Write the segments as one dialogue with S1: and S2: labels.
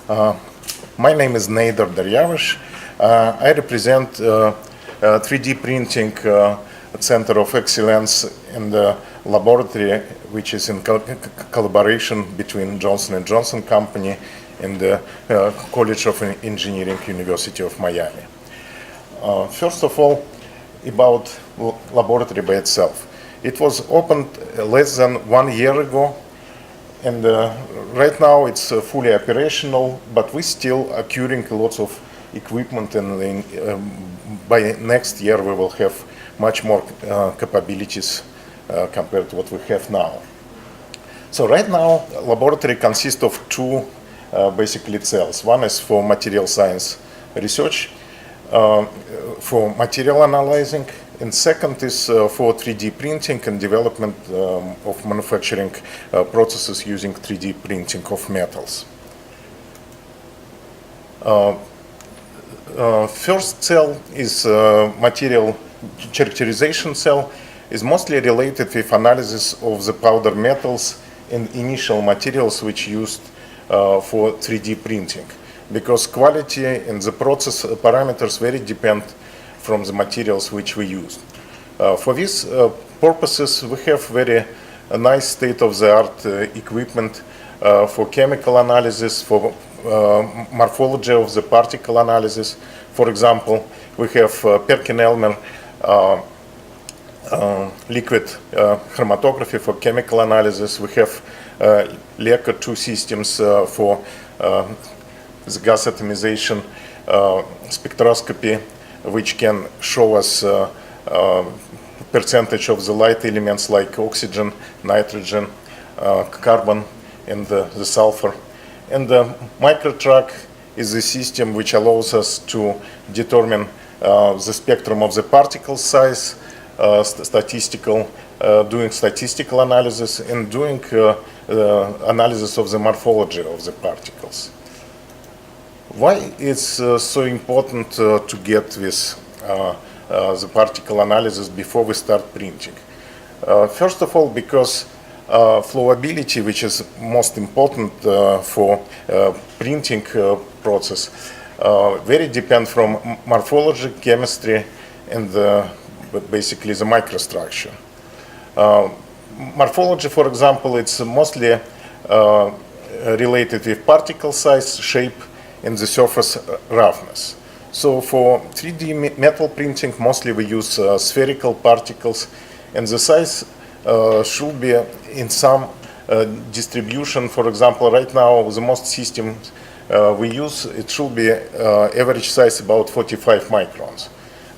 S1: My name is Nader Daryavish. I represent 3D Printing Center of Excellence in the laboratory, which is in collaboration between Johnson & Johnson Company and the College of Engineering, University of Miami. First of all, about laboratory by itself. It was opened less than 1 year ago, and right now it's fully operational, but we're still acquiring lots of equipment, and by next year we will have much more capabilities compared to what we have now. So right now, laboratory consists of two basically cells. One is for material science research, for material analyzing, and second is for 3D printing and development of manufacturing processes using 3D printing of metals. First cell is material characterization cell, is mostly related with analysis of the powder metals and initial materials which used for 3D printing, because quality and the process parameters very depend from the materials which we use. For these purposes, we have very nice state-of-the-art equipment for chemical analysis, for morphology of the particle analysis. For example, we have Perkin-Elmer liquid chromatography for chemical analysis. We have LECA 2 systems for the gas atomization spectroscopy, which can show us percentage of the light elements like oxygen, nitrogen, carbon, and the sulfur. And the microtrack is a system which allows us to determine the spectrum of the particle size, doing statistical analysis, and doing analysis of the morphology of the particles. Why it's so important to get this the particle analysis before we start printing? First of all, because flowability, which is most important for printing process, very depend from morphology, chemistry, and basically the microstructure. Morphology, for example, it's mostly related with particle size, shape, and the surface roughness. So for 3D metal printing, mostly we use spherical particles, and the size should be in some distribution. For example, right now, the most systems we use, it should be average size about 45 microns.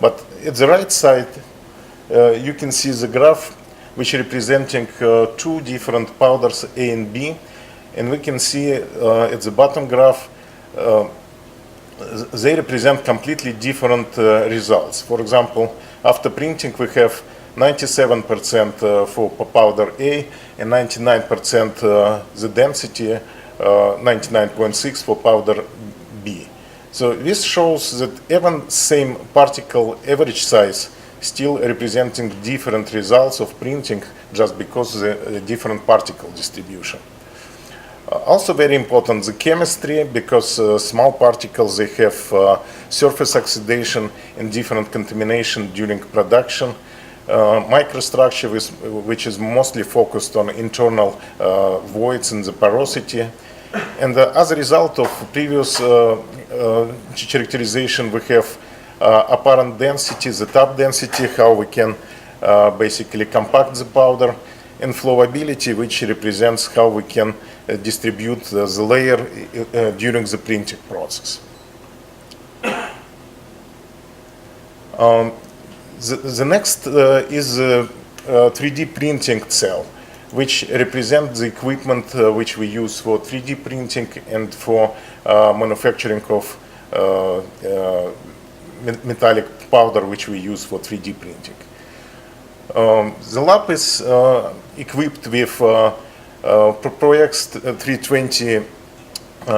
S1: But at the right side, you can see the graph which representing two different powders, A and B, and we can see at the bottom graph they represent completely different results. For example, after printing we have 97% for powder A and 99% the density, 99.6 for powder B. So this shows that even same particle average size still representing different results of printing just because of the different particle distribution. Also very important, the chemistry, because small particles, they have surface oxidation and different contamination during production. Microstructure, which is mostly focused on internal voids and the porosity. And as a result of previous characterization, we have apparent density, the top density, how we can basically compact the powder, and flowability, which represents how we can distribute the layer during the printing process. The next is a 3D printing cell, which represents the equipment which we use for 3D printing and for manufacturing of metallic powder, which we use for 3D printing. The lab is equipped with ProX 320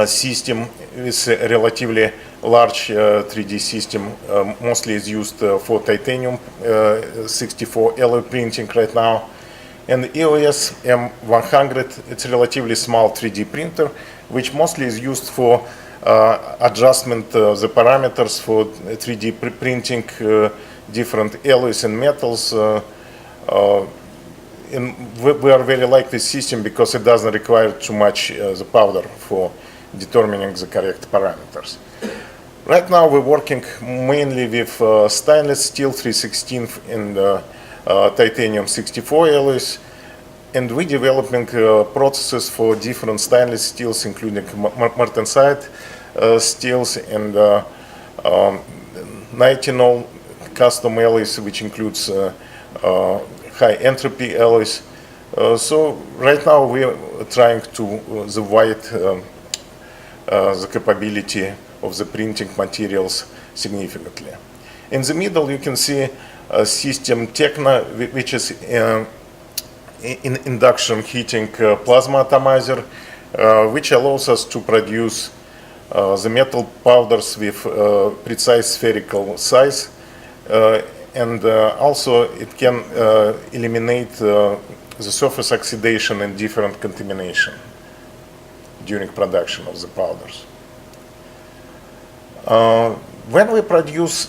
S1: system. Is a relatively large 3D system, mostly is used for titanium 64 alloy printing right now. And the EOS M100, it's a relatively small 3D printer, which mostly is used for adjustment the parameters for 3D printing different alloys and metals. And we are very like this system because it doesn't require too much the powder for determining the correct parameters. Right now we're working mainly with stainless steel 316 and titanium 64 alloys, and we're developing processes for different stainless steels, including martensite steels and nitinol custom alloys, which includes high entropy alloys. So right now we are trying to widen the capability of the printing materials significantly. In the middle you can see system Techno, which is in induction heating plasma atomizer, which allows us to produce the metal powders with precise spherical size, and also it can eliminate the surface oxidation and different contamination during production of the powders. When we produce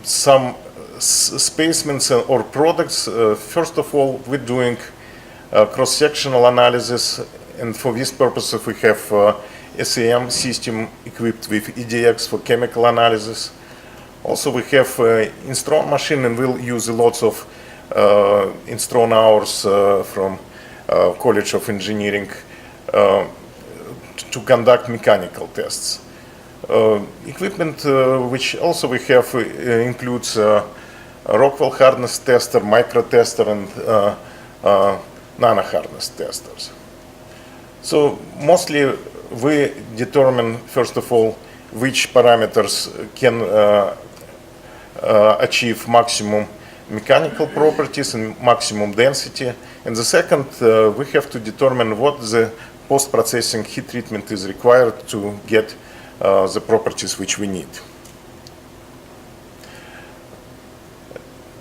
S1: some specimens or products, first of all, we're doing cross-sectional analysis, and for this purpose we have SEM system equipped with EDX for chemical analysis. Also we have Instron machine, and we'll use lots of Instron hours from College of Engineering to conduct mechanical tests. Equipment which also we have includes Rockwell hardness tester, micro tester, and nano hardness testers. So mostly we determine, first of all, which parameters can achieve maximum mechanical properties and maximum density. And the second, we have to determine what the post-processing heat treatment is required to get the properties which we need.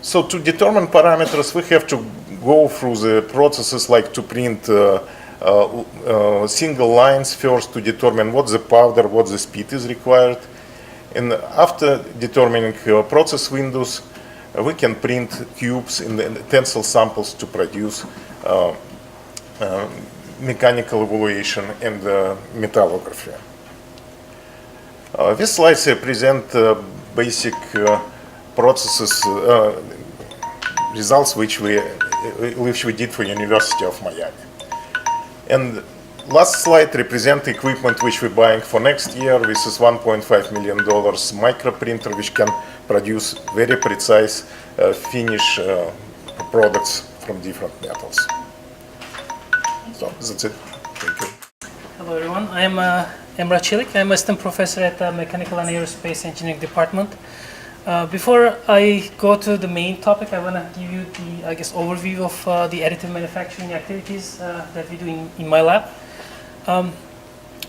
S1: So to determine parameters, we have to go through the processes like to print single lines first to determine what the powder, what the speed is required. And after determining process windows, we can print cubes in the tensile samples to produce mechanical evaluation and metallography. These slides present basic processes, results which we did for University of Miami. And last slide represents equipment which we're buying for next year. This is $1.5 million micro printer which can produce very precise finish products from different metals. So that's it. Thank you.
S2: Hello everyone, I am Emrah Çelik. I'm assistant professor at the Mechanical and Aerospace Engineering Department. Before I go to the main topic, I want to give you the, overview of the additive manufacturing activities that we do in my lab.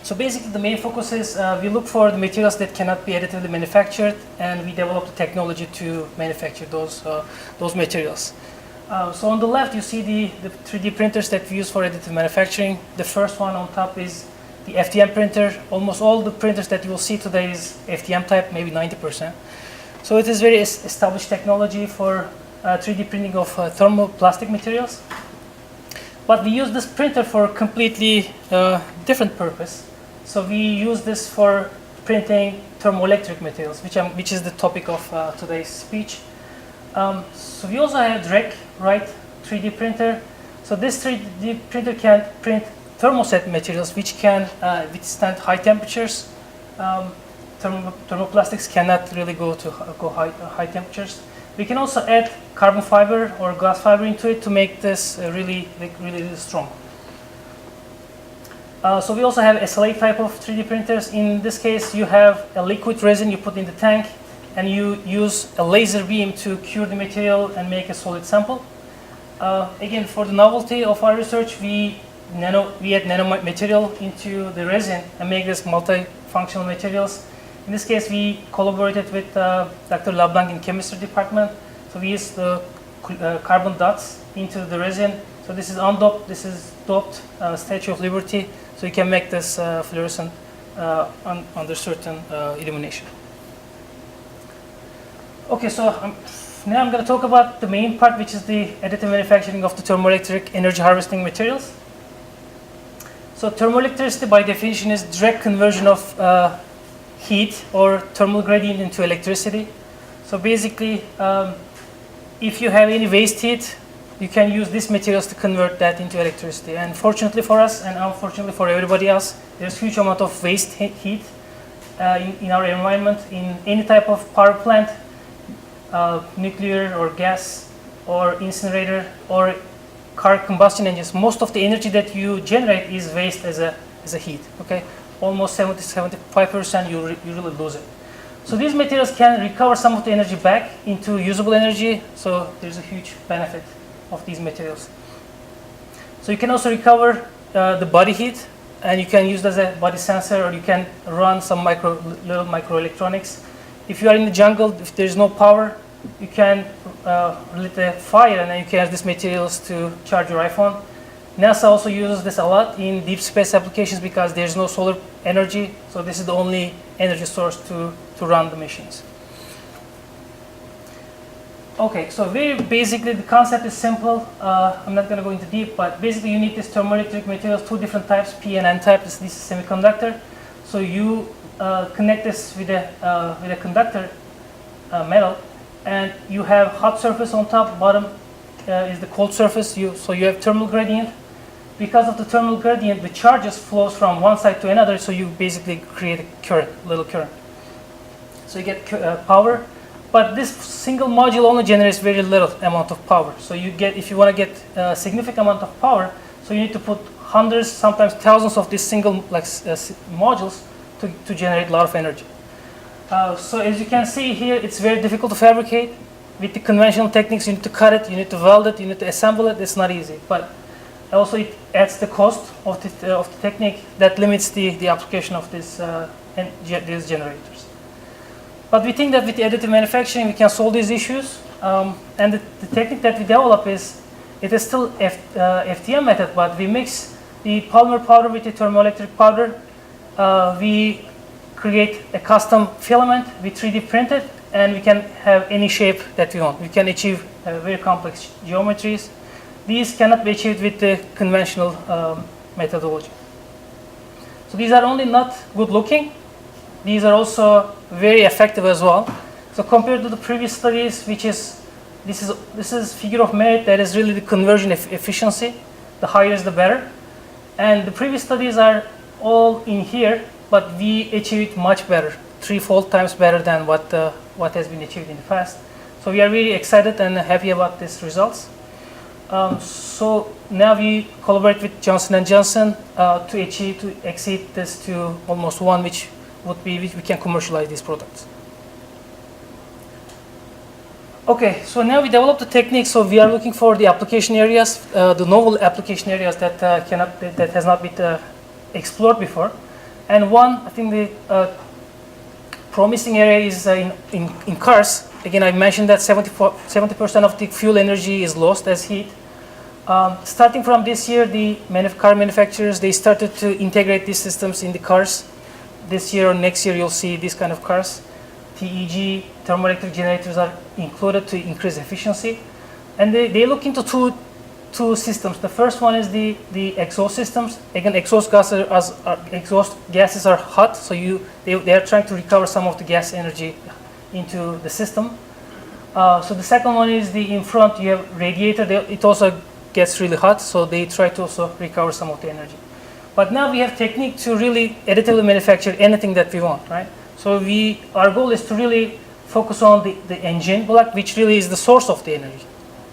S2: So basically the main focus is we look for the materials that cannot be additively manufactured, and we develop the technology to manufacture those materials. So on the left you see the 3D printers that we use for additive manufacturing. The first one on top is the FDM printer. Almost all the printers that you will see today is FDM type, maybe 90%. So it is very established technology for 3D printing of thermoplastic materials. But we use this printer for a completely different purpose. So we use this for printing thermoelectric materials, which is the topic of today's speech. So we also have DREC, right, 3D printer. So this 3D printer can print thermoset materials which can withstand high temperatures. Thermoplastics cannot really go high temperatures. We can also add carbon fiber or glass fiber into it to make this really strong. So we also have SLA type of 3D printers. In this case, you have a liquid resin you put in the tank, and you use a laser beam to cure the material and make a solid sample. Again, for the novelty of our research, we add nanomaterial into the resin and make this multifunctional materials. In this case, we collaborated with Dr. LeBlanc in chemistry department. So we use the carbon dots into the resin. So this is undoped, this is doped Statue of Liberty. So you can make this fluorescent under certain illumination. Okay, so now I'm going to talk about the main part, which is the additive manufacturing of the thermoelectric energy harvesting materials. So thermoelectricity by definition is direct conversion of heat or thermal gradient into electricity. So basically, if you have any waste heat, you can use these materials to convert that into electricity. And fortunately for us, and unfortunately for everybody else, there's huge amount of waste heat in our environment, in any type of power plant, nuclear or gas or incinerator or car combustion engines. Most of the energy that you generate is waste as a heat. Okay, almost 70-75% you really lose it. So these materials can recover some of the energy back into usable energy. So there's a huge benefit of these materials. So you can also recover the body heat, and you can use it as a body sensor, or you can run some little microelectronics. If you are in the jungle, if there's no power, you can lit a fire, and then you can use these materials to charge your iPhone. NASA also uses this a lot in deep space applications because there's no solar energy, so this is the only energy source to run the machines. Okay, so very basically the concept is simple. I'm not going to go into deep, but basically you need this thermoelectric materials, two different types, P and N type. This is semiconductor. So you connect this with a conductor metal, and you have hot surface on top. Bottom is the cold surface. So you have thermal gradient. Because of the thermal gradient, the charges flows from one side to another. So you basically create a current, little current. So you get power. But this single module only generates very little amount of power. So you get, if you want to get a significant amount of power, so you need to put hundreds, sometimes thousands of these single modules to generate a lot of energy. So as you can see here, it's very difficult to fabricate. With the conventional techniques, you need to cut it, you need to weld it, you need to assemble it. It's not easy. But also it adds the cost of the technique that limits the application of these generators. But we think that with additive manufacturing, we can solve these issues. And the technique that we develop it is still FDM method, but we mix the polymer powder with the thermoelectric powder. We create a custom filament, we 3D print it, and we can have any shape that we want. We can achieve very complex geometries. These cannot be achieved with the conventional methodology. So these are only not good looking. These are also very effective as well. So compared to the previous studies, this is figure of merit, that is really the conversion efficiency. The higher is the better. And the previous studies are all in here, but we achieve it much better, 3-fold times better than what has been achieved in the past. So we are really excited and happy about these results. So now we collaborate with Johnson & Johnson to exceed this to almost 1, which we can commercialize these products. Okay, so now we develop the technique. So we are looking for the application areas, the novel application areas that has not been explored before. And one, I think the promising area is in cars. Again, I mentioned that 70% of the fuel energy is lost as heat. Starting from this year, the car manufacturers, they started to integrate these systems in the cars. This year or next year, you'll see these kind of cars. TEG, thermoelectric generators are included to increase efficiency. And they look into two systems. The first one is the exhaust systems. Again, exhaust gases are hot, so they are trying to recover some of the gas energy into the system. So the second one is in front, you have radiator. It also gets really hot, so they try to also recover some of the energy. But now we have technique to really additively manufacture anything that we want, right? So our goal is to really focus on the engine block, which really is the source of the energy.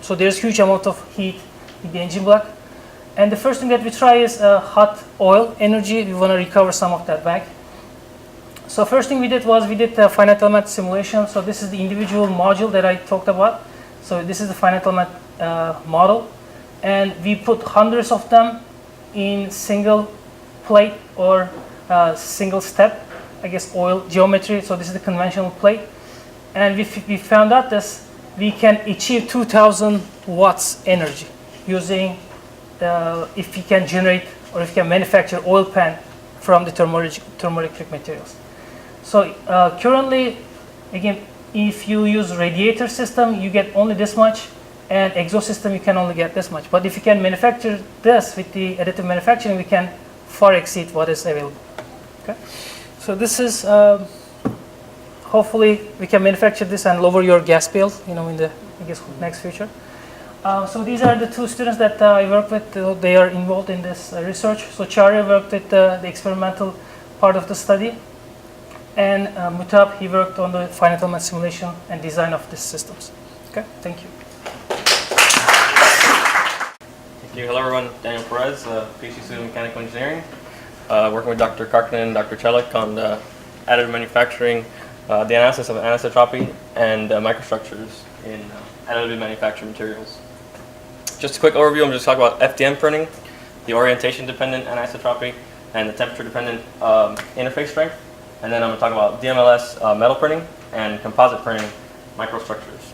S2: So there's huge amount of heat in the engine block. And the first thing that we try is hot oil energy. We want to recover some of that back. So first thing we did a finite element simulation. So this is the individual module that I talked about. So this is the finite element model. And we put hundreds of them in single plate or single step, I guess, oil geometry. So this is the conventional plate. And we found out this we can achieve 2000 watts energy using, if we can generate or if we can manufacture oil pan from the thermoelectric materials. So currently, again, if you use radiator system, you get only this much, and exhaust system, you can only get this much. But if you can manufacture this with the additive manufacturing, we can far exceed what is available. Okay? So this is, hopefully, we can manufacture this and lower your gas bill, in the, I guess, next future. So these are the two students that I work with. They are involved in this research. So Chari worked with the experimental part of the study, and Mutab, he worked on the finite element simulation and design of these systems. Okay, thank you.
S3: Thank you. Hello everyone, Daniel Perez, PhD student in mechanical engineering, working with Dr. Karkinen and Dr. Chelik on additive manufacturing, the analysis of anisotropy and microstructures in additive manufactured materials. Just a quick overview, I'm just talking about FDM printing, the orientation-dependent anisotropy, and the temperature-dependent interface strength. And then I'm going to talk about DMLS metal printing and composite printing microstructures.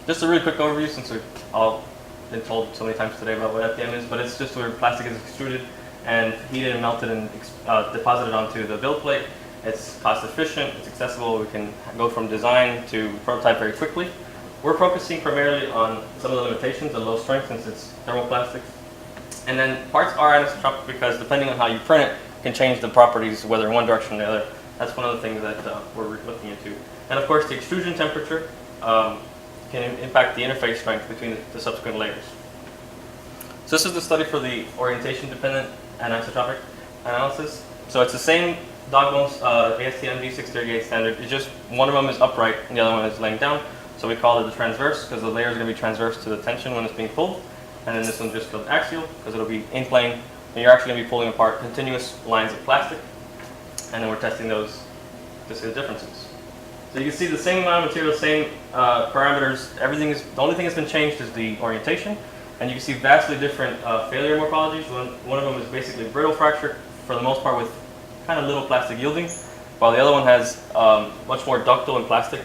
S3: Just a really quick overview, since we've all been told so many times today about what FDM is, but it's just where plastic is extruded and heated and melted and deposited onto the build plate. It's cost efficient, it's accessible, we can go from design to prototype very quickly. We're focusing primarily on some of the limitations of low strength since it's thermoplastics. And then parts are anisotropic because depending on how you print it, can change the properties whether in one direction or the other. That's one of the things that we're looking into. And of course the extrusion temperature can impact the interface strength between the subsequent layers. So this is the study for the orientation dependent anisotropic analysis. So it's the same dog bones ASTM D638 standard. It's just one of them is upright and the other one is laying down. So we call it the transverse because the layer is going to be transverse to the tension when it's being pulled. And then this one's just called axial because it'll be in plane and you're actually going to be pulling apart continuous lines of plastic. And then we're testing those to see the differences. So you can see the same amount of material, same parameters, everything is, the only thing that's been changed is the orientation. And you can see vastly different failure morphologies. One of them is basically brittle fracture for the most part with kind of little plastic yielding, while the other one has much more ductile and plastic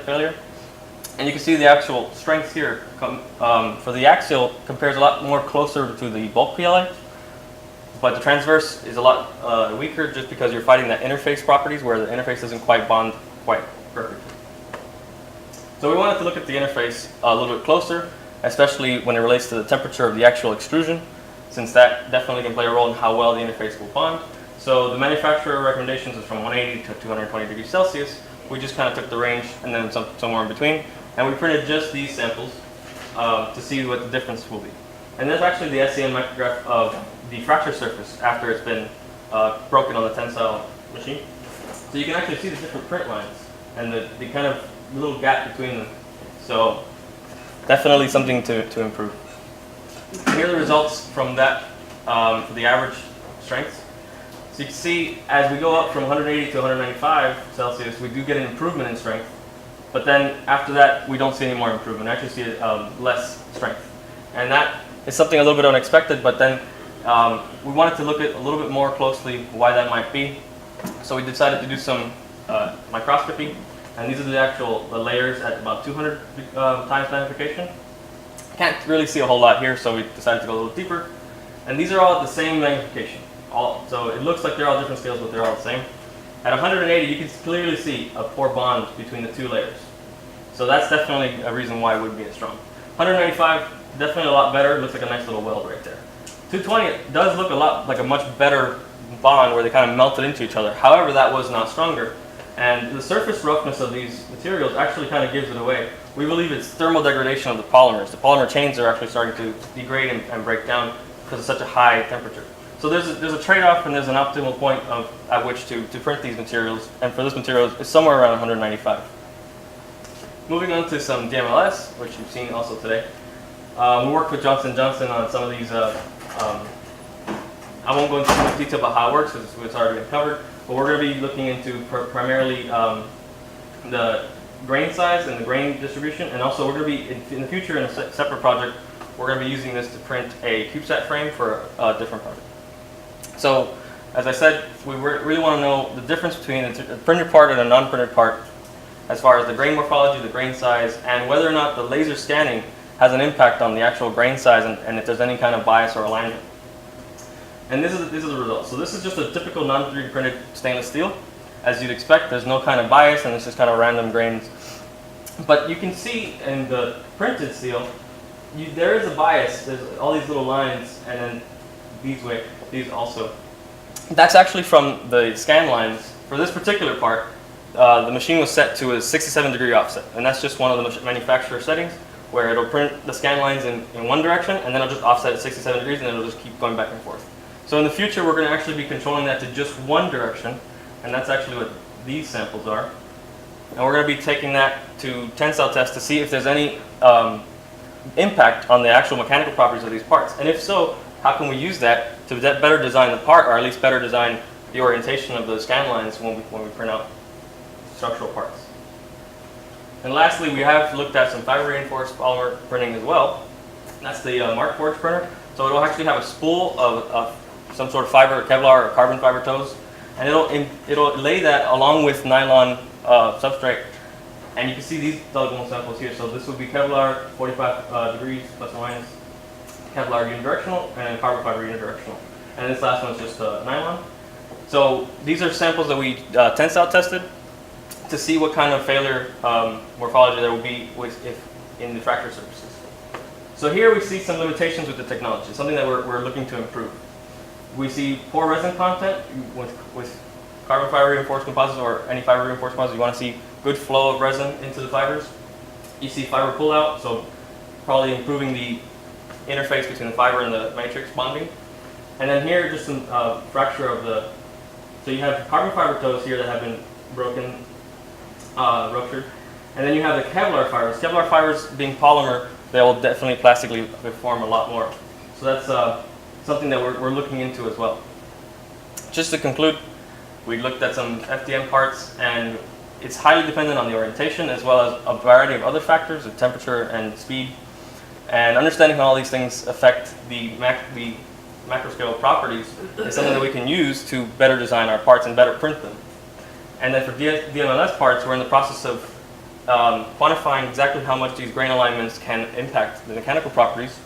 S3: failure. And you can see the actual strength here for the axial compares a lot more closer to the bulk PLA, but the transverse is a lot weaker just because you're fighting that interface properties where the interface doesn't quite bond quite perfectly. So we wanted to look at the interface a little bit closer, especially when it relates to the temperature of the actual extrusion, since that definitely can play a role in how well the interface will bond. So the manufacturer recommendations is from 180 to 220 degrees Celsius. We just kind of took the range and then somewhere in between. And we printed just these samples to see what the difference will be. And that's actually the SEM micrograph of the fracture surface after it's been broken on the tensile machine. So you can actually see the different print lines and the kind of little gap between them. So definitely something to improve. Here are the results from that for the average strengths. So you can see as we go up from 180 to 195 Celsius, we do get an improvement in strength. But then after that, we don't see any more improvement. We actually see less strength. And that is something a little bit unexpected, but then we wanted to look at a little bit more closely why that might be. So we decided to do some microscopy. And these are the layers at about 200 times magnification. Can't really see a whole lot here, so we decided to go a little deeper. And these are all at the same magnification. So it looks like they're all different scales, but they're all the same. At 180, you can clearly see a poor bond between the two layers. So that's definitely a reason why it would be as strong. 195, definitely a lot better. It looks like a nice little weld right there. 220 does look a lot like a much better bond where they kind of melted into each other. However, that was not stronger. And the surface roughness of these materials actually kind of gives it away. We believe it's thermal degradation of the polymers. The polymer chains are actually starting to degrade and break down because of such a high temperature. So there's a trade-off and there's an optimal point at which to print these materials. And for this material, it's somewhere around 195. Moving on to some DMLS, which you've seen also today. We worked with Johnson & Johnson on some of these. I won't go into too much detail about how it works because it's already been covered. But we're going to be looking into primarily the grain size and the grain distribution. And also we're going to be, in the future, in a separate project, we're going to be using this to print a CubeSat frame for a different project. So, as I said, we really want to know the difference between a printed part and a non-printed part as far as the grain morphology, the grain size, and whether or not the laser scanning has an impact on the actual grain size and if there's any kind of bias or alignment. And this is the result. So this is just a typical non-3D printed stainless steel. As you'd expect, there's no kind of bias and it's just kind of random grains. But you can see in the printed steel, there is a bias. There's all these little lines, and then these also. That's actually from the scan lines. For this particular part, the machine was set to a 67-degree offset, and that's just one of the manufacturer settings where it'll print the scan lines in one direction, and then it'll just offset at 67 degrees, and then it'll just keep going back and forth. So in the future, we're going to actually be controlling that to just one direction, and that's actually what these samples are. And we're going to be taking that to tensile test to see if there's any impact on the actual mechanical properties of these parts. And if so, how can we use that to better design the part, or at least better design the orientation of the scan lines when we print out structural parts. And lastly, we have looked at some fiber reinforced polymer printing as well. That's the Mark Forge printer. So it'll actually have a spool of some sort of fiber, Kevlar or carbon fiber toes, and it'll lay that along with nylon substrate. And you can see these dugable samples here. So this would be Kevlar 45 degrees plus or minus, Kevlar unidirectional, and carbon fiber unidirectional. And this last one is just nylon. So these are samples that we tensile tested to see what kind of failure morphology there will be in the fracture surfaces. So here we see some limitations with the technology, something that we're looking to improve. We see poor resin content with carbon fiber reinforced composites or any fiber reinforced composites. You want to see good flow of resin into the fibers. You see fiber pullout, so probably improving the interface between the fiber and the matrix bonding. And then here, just some fracture of the, so you have carbon fiber toes here that have been broken, ruptured. And then you have the Kevlar fibers. Kevlar fibers being polymer, they will definitely plastically deform a lot more. So that's something that we're looking into as well. Just to conclude, we looked at some FDM parts, and it's highly dependent on the orientation as well as a variety of other factors, the temperature and speed. And understanding how all these things affect the macro scale properties is something that we can use to better design our parts and better print them. And then for DMLS parts, we're in the process of quantifying exactly how much these grain alignments can impact the mechanical properties.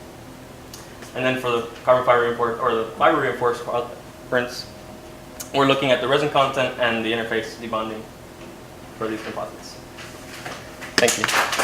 S3: And then for the carbon fiber reinforced or the fiber reinforced prints, we're looking at the resin content and the interface debonding for these composites. Thank you.